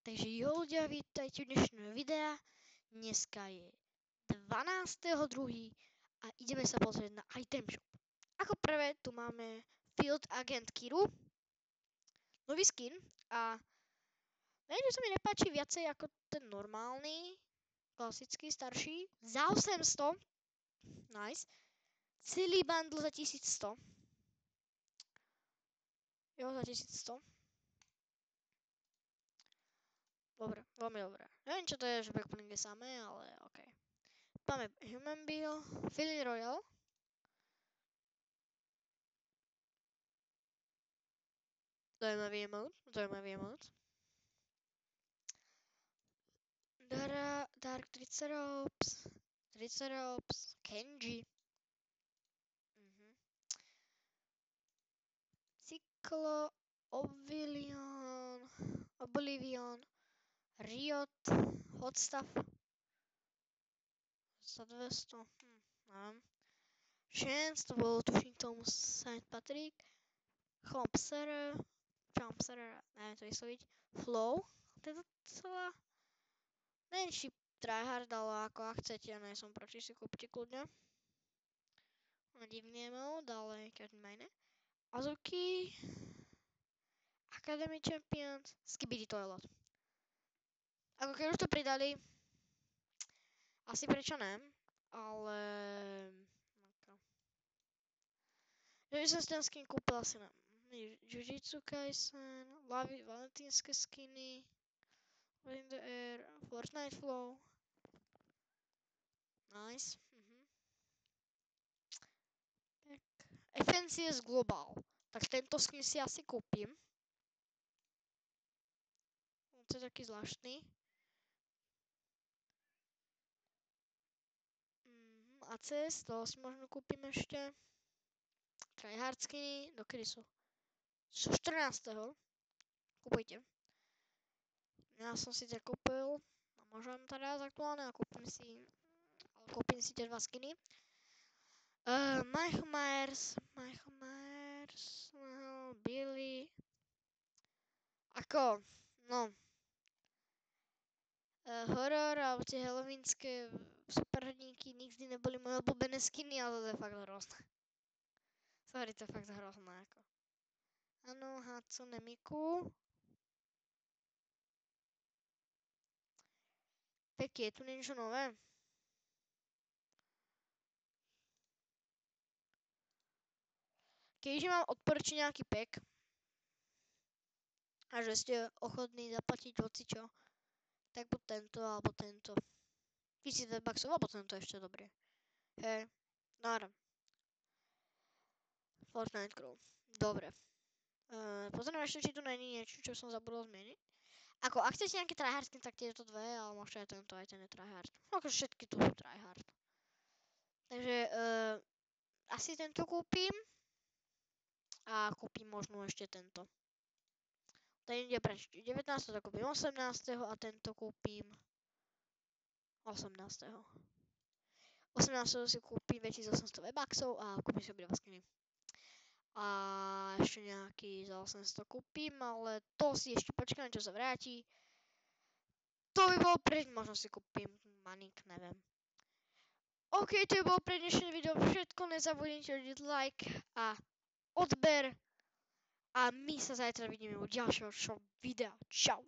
Takže jo ľudia, vítajte v dnešného videa. Dneska je 12.2. a ideme sa pozrieť na item shop. Ako prvé tu máme Field Agent Kiru, nový skin a neviem, že sa mi nepáči viacej ako ten normálny, klasický, starší. Za 800, nice. Celý bundle za 1100. Jo, za 1100. Dobre, veľmi dobré. Neviem, čo to je, že backpacking je samé, ale OK. Máme Human Bill, Philly Royal. Zaujímavý emote. Dark Triceratops, Kenji. Cyklo, Oblivion, Riot, Hotstuff. Za 200, neviem. Chance, to bolo tuším k tomu Saint Patrick. Chompserer, neviem to vysloviť. Flow, to je to celá. Neviem, či tryhard, ale ako ak chcete, ja som proti, si kúpte kľudne. Divný emote, ale každý má iné. Azuki, Academy Champions, Skibidi Toilet. Ako keď už to pridali, asi prečo ne, ale... Že by som si ten skin kúpil asi na Jujutsu Kaisen, valentínske skiny, Light in the Air, Fortnite Flow. Nice. FNCS Global. Tak tento skin si asi kúpim. On je taký zvláštny. ACS, toho si možno kúpim ešte. Tryhard skiny, dokedy sú? Sú 14. Kúpujte. Ja som si to kúpil. A môžem teraz aktuálne a kúpim si tie dva skiny. Michael Myers, Billy. Ako, no. Horor alebo tie halloweenské superhrdinky nikdy neboli moje obľúbené skiny, ale to je fakt hrozné. Sorry, to je fakt hrozné, ako. Áno, Hatsune Miku. Pekne, je tu niečo nové? Keďže mám odporučiť nejaký pack a že ste ochotní zaplatiť hocičo, tak buď tento, alebo tento. 1000 bucksov, alebo tento ešte dobrý. Hej, no Fortnite Crew. Dobre. Pozriem ešte, či tu není niečo, čo som zabudol zmieniť. Ako, ak chcete nejaké tryhard skin, tak tieto dve, ale môžete aj tento, aj ten je tryhard. Ako všetky tu sú tryhard. Takže, asi tento kúpim. A kúpim možno ešte tento. Ten ide pre 19, tak kúpim 18. a tento kúpim 18. 18. si kúpim 2800 V-Bucksov a kúpim si obidva skiny. A ešte nejaký za 800 kúpim, ale to si ešte počkám, čo sa vráti. To by bolo preč, možno si kúpim manik, neviem. OK, to by bolo pre dnešné video všetko, nezabudnite hodit like a odber. A my sa zajtra vidíme u ďalšieho videa. Čau.